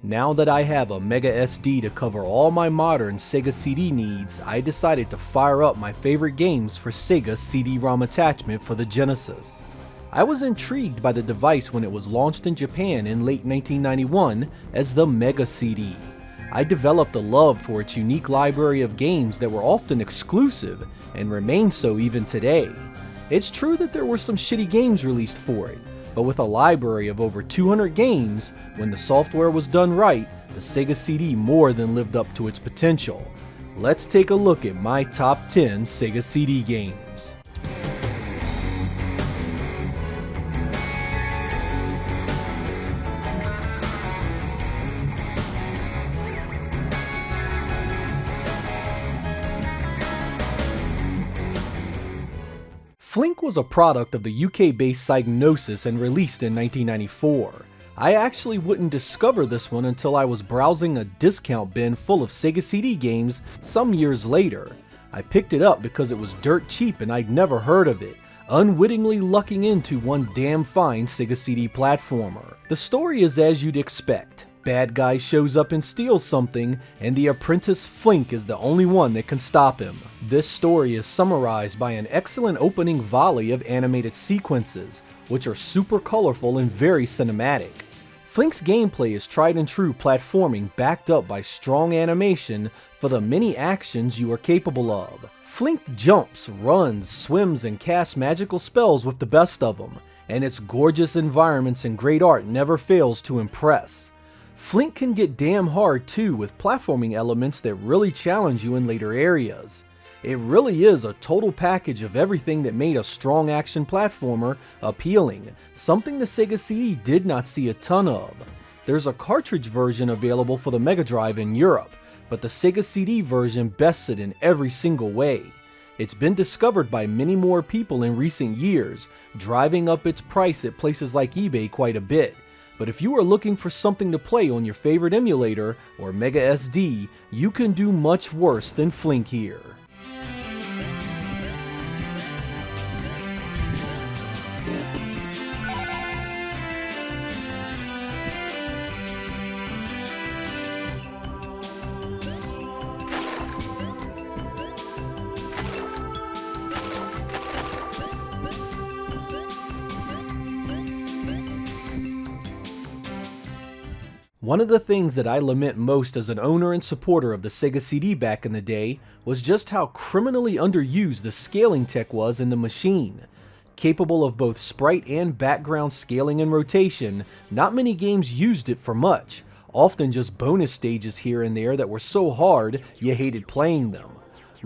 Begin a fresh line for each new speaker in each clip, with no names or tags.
Now that I have a Mega SD to cover all my modern Sega CD needs, I decided to fire up my favorite games for Sega CD-ROM attachment for the Genesis. I was intrigued by the device when it was launched in Japan in late 1991 as the Mega CD. I developed a love for its unique library of games that were often exclusive and remain so even today. It's true that there were some shitty games released for it, but with a library of over 200 games, when the software was done right, the Sega CD more than lived up to its potential. Let's take a look at my top 10 Sega CD games. Flink was a product of the UK-based Psygnosis and released in 1994. I actually wouldn't discover this one until I was browsing a discount bin full of Sega CD games some years later. I picked it up because it was dirt cheap and I'd never heard of it, unwittingly lucking into one damn fine Sega CD platformer. The story is as you'd expect. Bad guy shows up and steals something, and the apprentice Flink is the only one that can stop him. This story is summarized by an excellent opening volley of animated sequences, which are super colorful and very cinematic. Flink's gameplay is tried and true platforming backed up by strong animation for the many actions you are capable of. Flink jumps, runs, swims, and casts magical spells with the best of them, and its gorgeous environments and great art never fails to impress. Flink can get damn hard too, with platforming elements that really challenge you in later areas. It really is a total package of everything that made a strong action platformer appealing, something the Sega CD did not see a ton of. There's a cartridge version available for the Mega Drive in Europe, but the Sega CD version bests it in every single way. It's been discovered by many more people in recent years, driving up its price at places like eBay quite a bit. But if you are looking for something to play on your favorite emulator or Mega SD, you can do much worse than Flink here. One of the things that I lament most as an owner and supporter of the Sega CD back in the day was just how criminally underused the scaling tech was in the machine. Capable of both sprite and background scaling and rotation, not many games used it for much, often just bonus stages here and there that were so hard you hated playing them.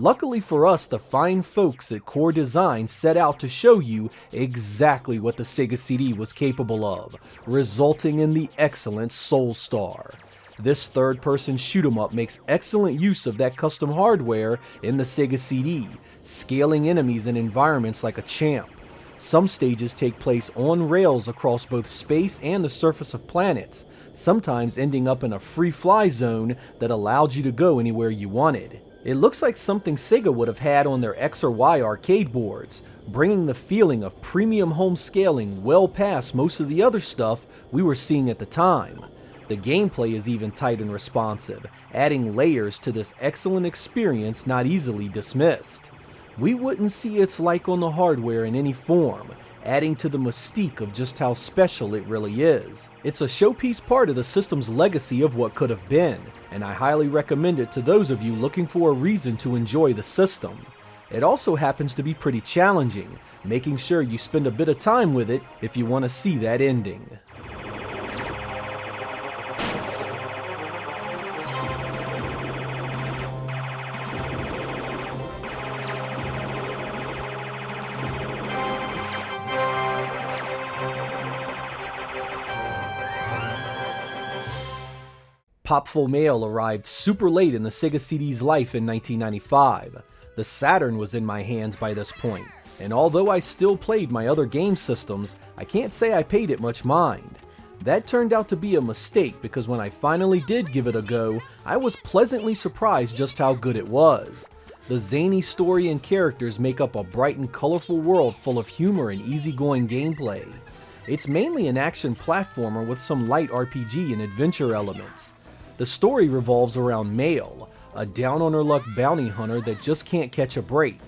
Luckily for us, the fine folks at Core Design set out to show you exactly what the Sega CD was capable of, resulting in the excellent Soul Star. This third-person shoot-'em-up makes excellent use of that custom hardware in the Sega CD, scaling enemies and environments like a champ. Some stages take place on rails across both space and the surface of planets, sometimes ending up in a free fly zone that allowed you to go anywhere you wanted. It looks like something Sega would have had on their X or Y arcade boards, bringing the feeling of premium home scaling well past most of the other stuff we were seeing at the time. The gameplay is even tight and responsive, adding layers to this excellent experience not easily dismissed. We wouldn't see its like on the hardware in any form, adding to the mystique of just how special it really is. It's a showpiece part of the system's legacy of what could have been, and I highly recommend it to those of you looking for a reason to enjoy the system. It also happens to be pretty challenging, making sure you spend a bit of time with it if you want to see that ending. Popful Mail arrived super late in the Sega CD's life in 1995. The Saturn was in my hands by this point, and although I still played my other game systems, I can't say I paid it much mind. That turned out to be a mistake because when I finally did give it a go, I was pleasantly surprised just how good it was. The zany story and characters make up a bright and colorful world full of humor and easygoing gameplay. It's mainly an action platformer with some light RPG and adventure elements. The story revolves around Mail, a down-on-her-luck bounty hunter that just can't catch a break.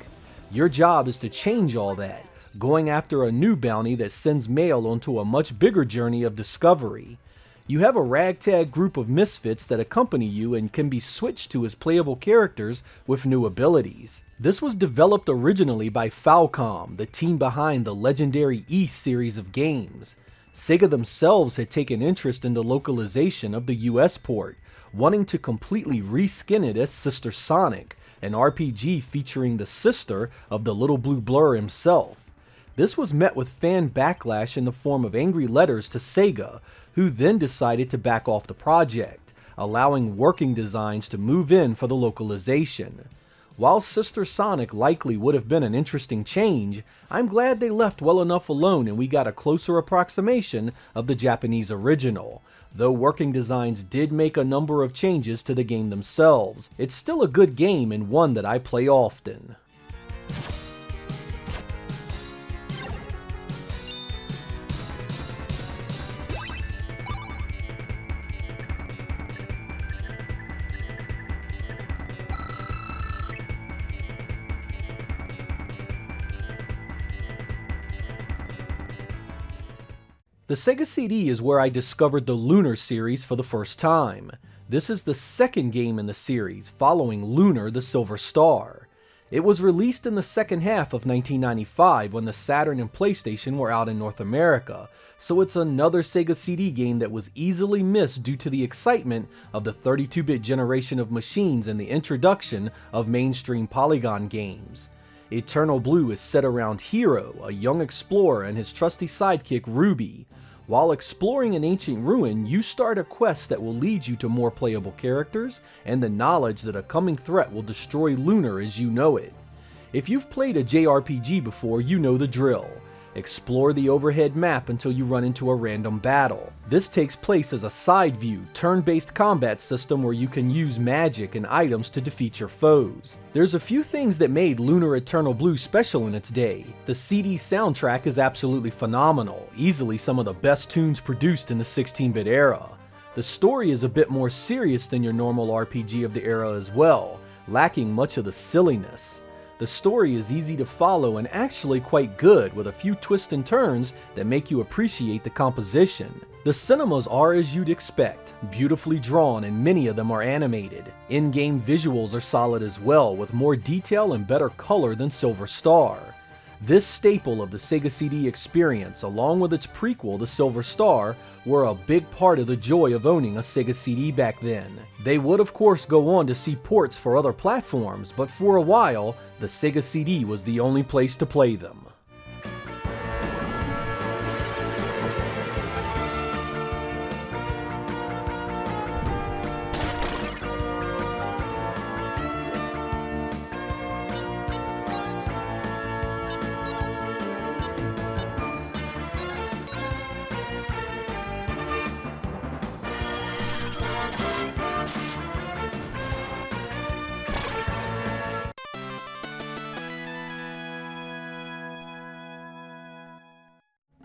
Your job is to change all that, going after a new bounty that sends Mail onto a much bigger journey of discovery. You have a ragtag group of misfits that accompany you and can be switched to as playable characters with new abilities. This was developed originally by Falcom, the team behind the legendary East series of games. Sega themselves had taken interest in the localization of the US port, wanting to completely reskin it as Sister Sonic, an RPG featuring the sister of the Little Blue Blur himself. This was met with fan backlash in the form of angry letters to Sega, who then decided to back off the project, allowing working designs to move in for the localization. While Sister Sonic likely would have been an interesting change, I'm glad they left well enough alone and we got a closer approximation of the Japanese original. Though working designs did make a number of changes to the game themselves, it's still a good game and one that I play often. The Sega CD is where I discovered the Lunar series for the first time. This is the second game in the series, following Lunar the Silver Star. It was released in the second half of 1995 when the Saturn and PlayStation were out in North America, so it's another Sega CD game that was easily missed due to the excitement of the 32-bit generation of machines and the introduction of mainstream polygon games. Eternal Blue is set around Hero, a young explorer, and his trusty sidekick Ruby. While exploring an ancient ruin, you start a quest that will lead you to more playable characters and the knowledge that a coming threat will destroy Lunar as you know it. If you've played a JRPG before, you know the drill. Explore the overhead map until you run into a random battle. This takes place as a side view, turn-based combat system where you can use magic and items to defeat your foes. There's a few things that made Lunar Eternal Blue special in its day. The CD soundtrack is absolutely phenomenal, easily some of the best tunes produced in the 16-bit era. The story is a bit more serious than your normal RPG of the era as well, lacking much of the silliness. The story is easy to follow and actually quite good, with a few twists and turns that make you appreciate the composition. The cinemas are as you'd expect, beautifully drawn and many of them are animated. In-game visuals are solid as well, with more detail and better color than Silver Star. This staple of the Sega CD experience, along with its prequel, The Silver Star, were a big part of the joy of owning a Sega CD back then. They would of course go on to see ports for other platforms, but for a while, the Sega CD was the only place to play them.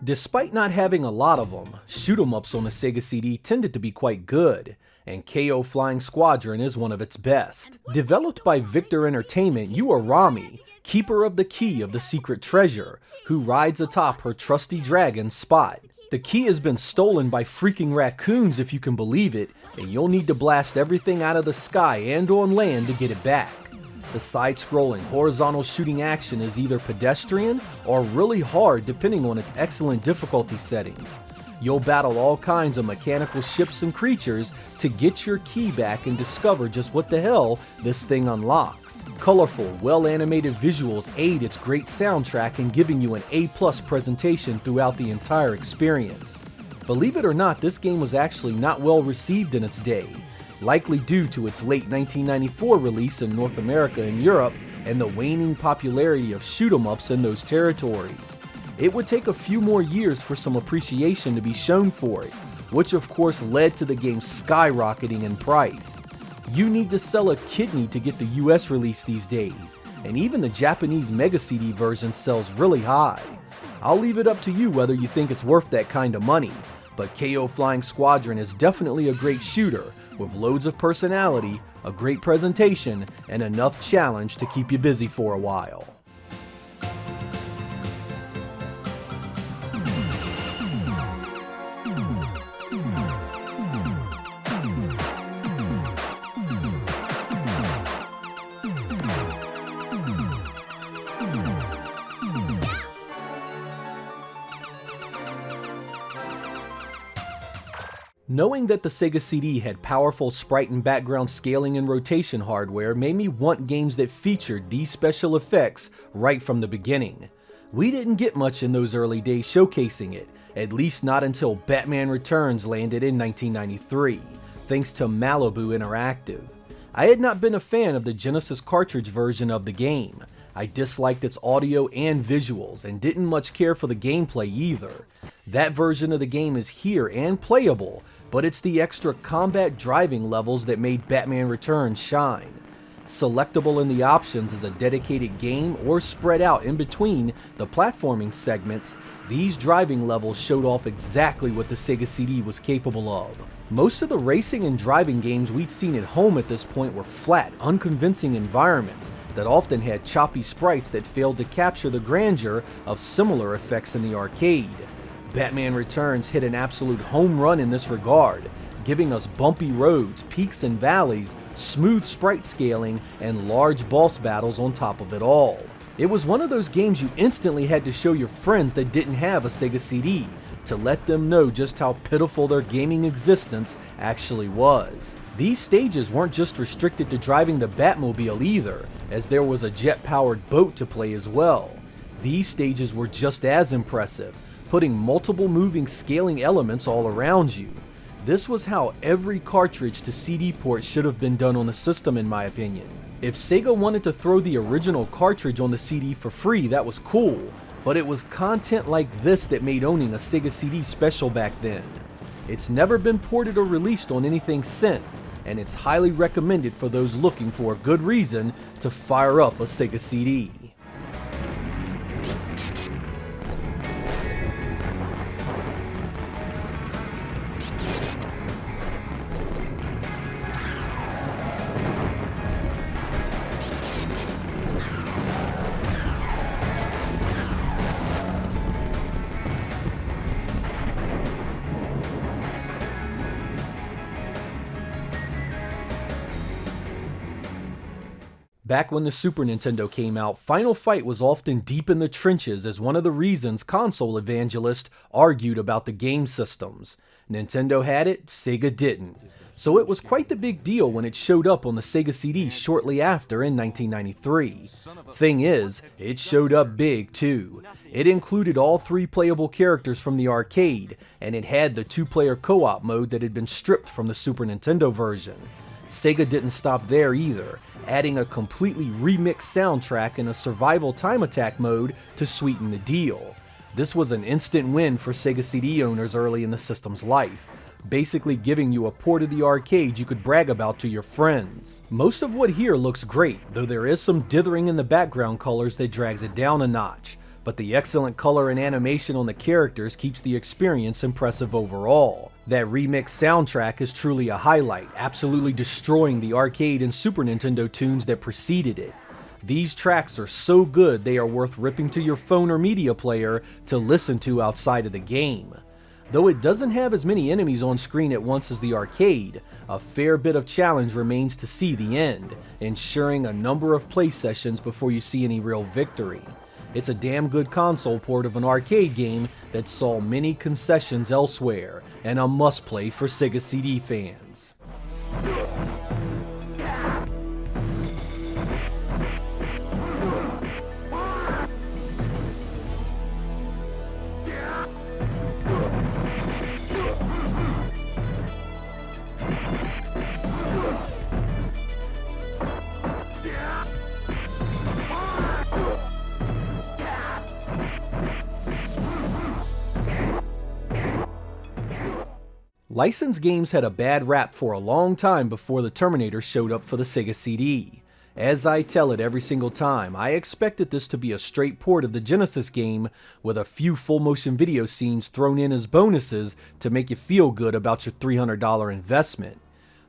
Despite not having a lot of them, shoot-em-ups on the Sega CD tended to be quite good, and KO Flying Squadron is one of its best. Developed by Victor Entertainment, you are Rami, keeper of the key of the secret treasure, who rides atop her trusty dragon, Spot. The key has been stolen by freaking raccoons if you can believe it, and you'll need to blast everything out of the sky and on land to get it back. The side-scrolling horizontal shooting action is either pedestrian or really hard depending on its excellent difficulty settings. You'll battle all kinds of mechanical ships and creatures to get your key back and discover just what the hell this thing unlocks. Colorful, well-animated visuals aid its great soundtrack in giving you an A+ presentation throughout the entire experience. Believe it or not, this game was actually not well received in its day, likely due to its late 1994 release in North America and Europe and the waning popularity of shoot-em-ups in those territories. It would take a few more years for some appreciation to be shown for it, which of course led to the game skyrocketing in price. You need to sell a kidney to get the US release these days, and even the Japanese Mega CD version sells really high. I'll leave it up to you whether you think it's worth that kind of money, but KO Flying Squadron is definitely a great shooter with loads of personality, a great presentation, and enough challenge to keep you busy for a while. Knowing that the Sega CD had powerful sprite and background scaling and rotation hardware made me want games that featured these special effects right from the beginning. We didn't get much in those early days showcasing it, at least not until Batman Returns landed in 1993, thanks to Malibu Interactive. I had not been a fan of the Genesis cartridge version of the game. I disliked its audio and visuals and didn't much care for the gameplay either. That version of the game is here and playable, but it's the extra combat driving levels that made Batman Returns shine. Selectable in the options as a dedicated game or spread out in between the platforming segments, these driving levels showed off exactly what the Sega CD was capable of. Most of the racing and driving games we'd seen at home at this point were flat, unconvincing environments that often had choppy sprites that failed to capture the grandeur of similar effects in the arcade. Batman Returns hit an absolute home run in this regard, giving us bumpy roads, peaks and valleys, smooth sprite scaling, and large boss battles on top of it all. It was one of those games you instantly had to show your friends that didn't have a Sega CD, to let them know just how pitiful their gaming existence actually was. These stages weren't just restricted to driving the Batmobile either, as there was a jet-powered boat to play as well. These stages were just as impressive, putting multiple moving scaling elements all around you. This was how every cartridge to CD port should have been done on the system in my opinion. If Sega wanted to throw the original cartridge on the CD for free, that was cool, but it was content like this that made owning a Sega CD special back then. It's never been ported or released on anything since, and it's highly recommended for those looking for a good reason to fire up a Sega CD. Back when the Super Nintendo came out, Final Fight was often deep in the trenches as one of the reasons console evangelists argued about the game systems. Nintendo had it, Sega didn't. So it was quite the big deal when it showed up on the Sega CD shortly after in 1993. Thing is, it showed up big too. It included all 3 playable characters from the arcade, and it had the 2-player co-op mode that had been stripped from the Super Nintendo version. Sega didn't stop there either, adding a completely remixed soundtrack and a survival time attack mode to sweeten the deal. This was an instant win for Sega CD owners early in the system's life, basically giving you a port of the arcade you could brag about to your friends. Most of what here looks great, though there is some dithering in the background colors that drags it down a notch, but the excellent color and animation on the characters keeps the experience impressive overall. That remixed soundtrack is truly a highlight, absolutely destroying the arcade and Super Nintendo tunes that preceded it. These tracks are so good they are worth ripping to your phone or media player to listen to outside of the game. Though it doesn't have as many enemies on screen at once as the arcade, a fair bit of challenge remains to see the end, ensuring a number of play sessions before you see any real victory. It's a damn good console port of an arcade game that saw many concessions elsewhere, and a must-play for Sega CD fans. Licensed games had a bad rap for a long time before the Terminator showed up for the Sega CD. As I tell it every single time, I expected this to be a straight port of the Genesis game with a few full motion video scenes thrown in as bonuses to make you feel good about your $300 investment.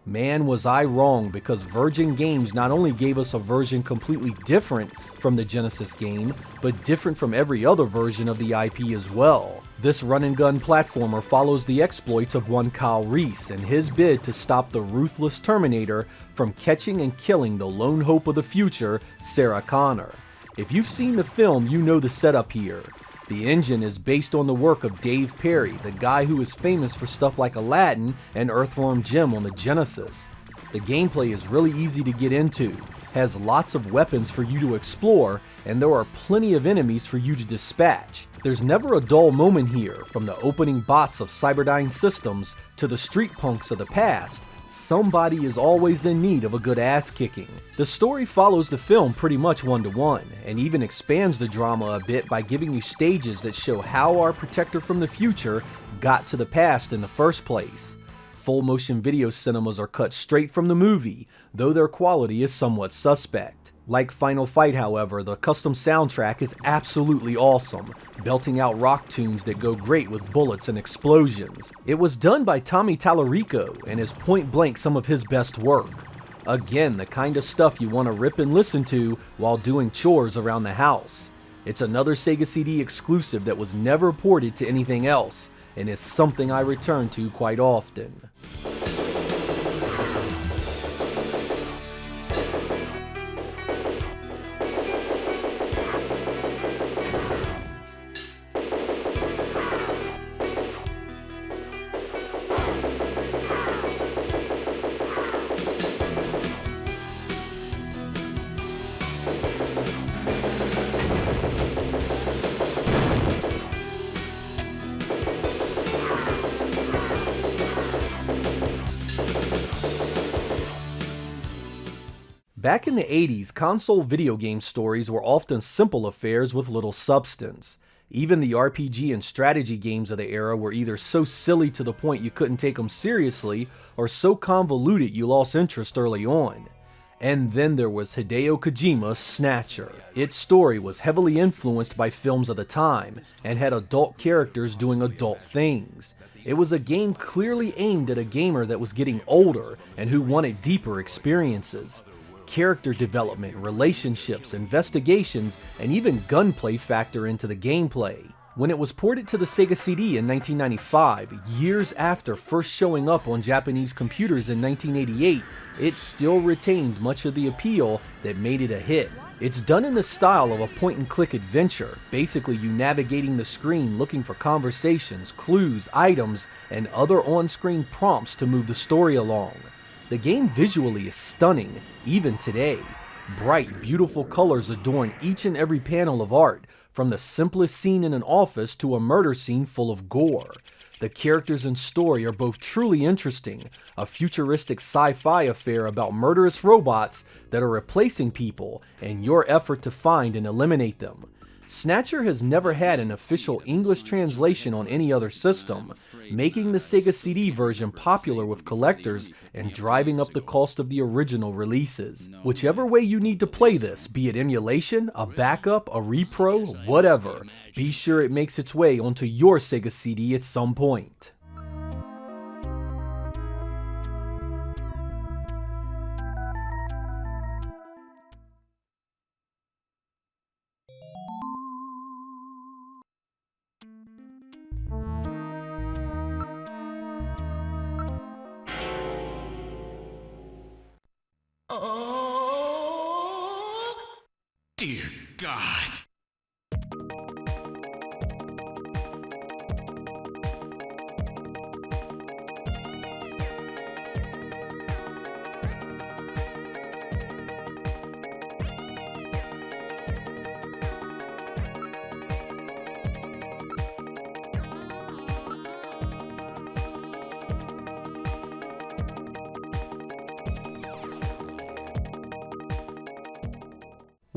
Man, was I wrong, because Virgin Games not only gave us a version completely different from the Genesis game, but different from every other version of the IP as well. This run-and-gun platformer follows the exploits of one Kyle Reese and his bid to stop the ruthless Terminator from catching and killing the lone hope of the future, Sarah Connor. If you've seen the film, you know the setup here. The engine is based on the work of Dave Perry, the guy who is famous for stuff like Aladdin and Earthworm Jim on the Genesis. The gameplay is really easy to get into, has lots of weapons for you to explore, and there are plenty of enemies for you to dispatch. There's never a dull moment here, from the opening bots of Cyberdyne Systems to the street punks of the past. Somebody is always in need of a good ass kicking. The story follows the film pretty much one-to-one, and even expands the drama a bit by giving you stages that show how our protector from the future got to the past in the first place. Full motion video cinemas are cut straight from the movie, though their quality is somewhat suspect. Like Final Fight, however, the custom soundtrack is absolutely awesome, belting out rock tunes that go great with bullets and explosions. It was done by Tommy Tallarico and is point blank some of his best work. Again, the kind of stuff you want to rip and listen to while doing chores around the house. It's another Sega CD exclusive that was never ported to anything else, and is something I return to quite often. Back in the 80s, console video game stories were often simple affairs with little substance. Even the RPG and strategy games of the era were either so silly to the point you couldn't take them seriously, or so convoluted you lost interest early on. And then there was Hideo Kojima's Snatcher. Its story was heavily influenced by films of the time, and had adult characters doing adult things. It was a game clearly aimed at a gamer that was getting older, and who wanted deeper experiences. Character development, relationships, investigations, and even gunplay factor into the gameplay. When it was ported to the Sega CD in 1995, years after first showing up on Japanese computers in 1988, it still retained much of the appeal that made it a hit. It's done in the style of a point-and-click adventure, basically you navigating the screen looking for conversations, clues, items, and other on-screen prompts to move the story along. The game visually is stunning, even today. Bright, beautiful colors adorn each and every panel of art, from the simplest scene in an office to a murder scene full of gore. The characters and story are both truly interesting, a futuristic sci-fi affair about murderous robots that are replacing people, and your effort to find and eliminate them. Snatcher has never had an official English translation on any other system, making the Sega CD version popular with collectors and driving up the cost of the original releases. Whichever way you need to play this, be it emulation, a backup, a repro, whatever, be sure it makes its way onto your Sega CD at some point.
Oh, dear God.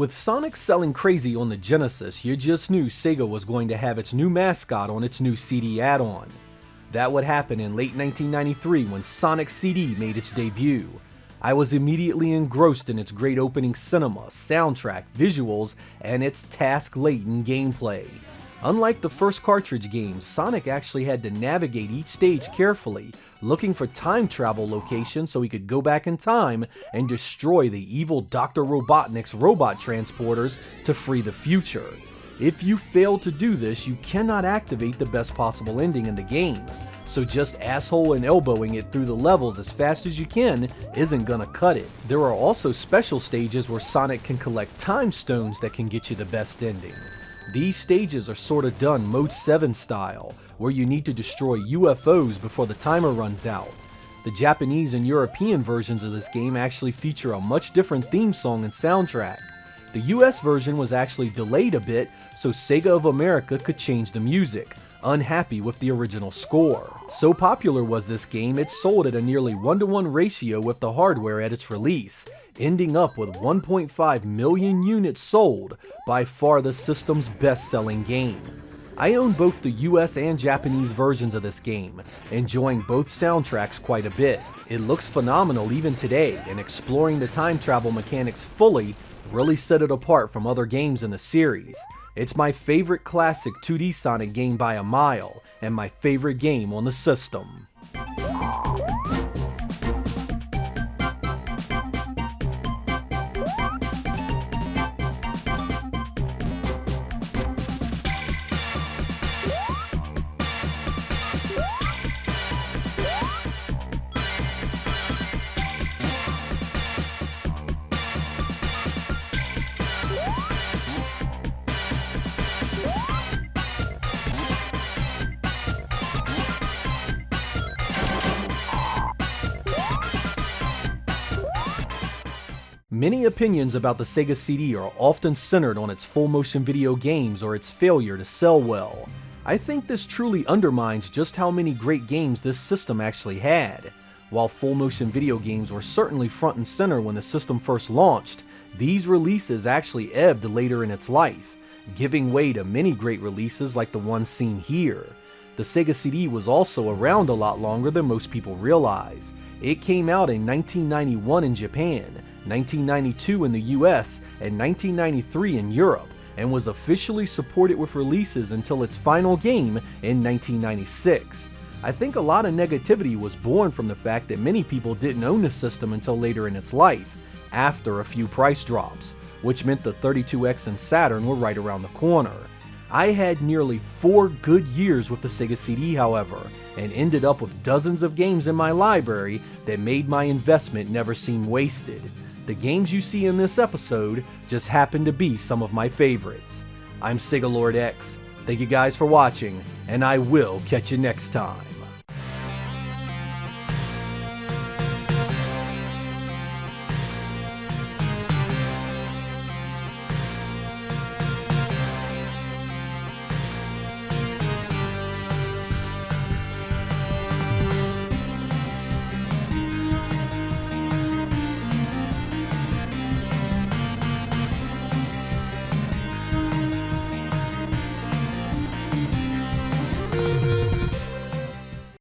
With Sonic selling crazy on the Genesis, you just knew Sega was going to have its new mascot on its new CD add-on. That would happen in late 1993 when Sonic CD made its debut. I was immediately engrossed in its great opening cinema, soundtrack, visuals, and its task-laden gameplay. Unlike the first cartridge games, Sonic actually had to navigate each stage carefully, looking for time travel locations so he could go back in time and destroy the evil Dr. Robotnik's robot transporters to free the future. If you fail to do this, you cannot activate the best possible ending in the game, so just asshole and elbowing it through the levels as fast as you can isn't gonna cut it. There are also special stages where Sonic can collect time stones that can get you the best ending. These stages are sorta done Mode 7 style, where you need to destroy UFOs before the timer runs out. The Japanese and European versions of this game actually feature a much different theme song and soundtrack. The US version was actually delayed a bit so Sega of America could change the music, unhappy with the original score. So popular was this game, it sold at a nearly 1-to-1 ratio with the hardware at its release, ending up with 1.5 million units sold, by far the system's best-selling game. I own both the US and Japanese versions of this game, enjoying both soundtracks quite a bit. It looks phenomenal even today, and exploring the time travel mechanics fully really set it apart from other games in the series. It's my favorite classic 2D Sonic game by a mile, and my favorite game on the system. Many opinions about the Sega CD are often centered on its full motion video games or its failure to sell well. I think this truly undermines just how many great games this system actually had. While full motion video games were certainly front and center when the system first launched, these releases actually ebbed later in its life, giving way to many great releases like the one seen here. The Sega CD was also around a lot longer than most people realize. It came out in 1991 in Japan, 1992 in the US, and 1993 in Europe, and was officially supported with releases until its final game in 1996. I think a lot of negativity was born from the fact that many people didn't own the system until later in its life, after a few price drops, which meant the 32X and Saturn were right around the corner. I had nearly 4 good years with the Sega CD, however, and ended up with dozens of games in my library that made my investment never seem wasted. The games you see in this episode just happen to be some of my favorites. I'm Sega Lord X, thank you guys for watching, and I will catch you next time.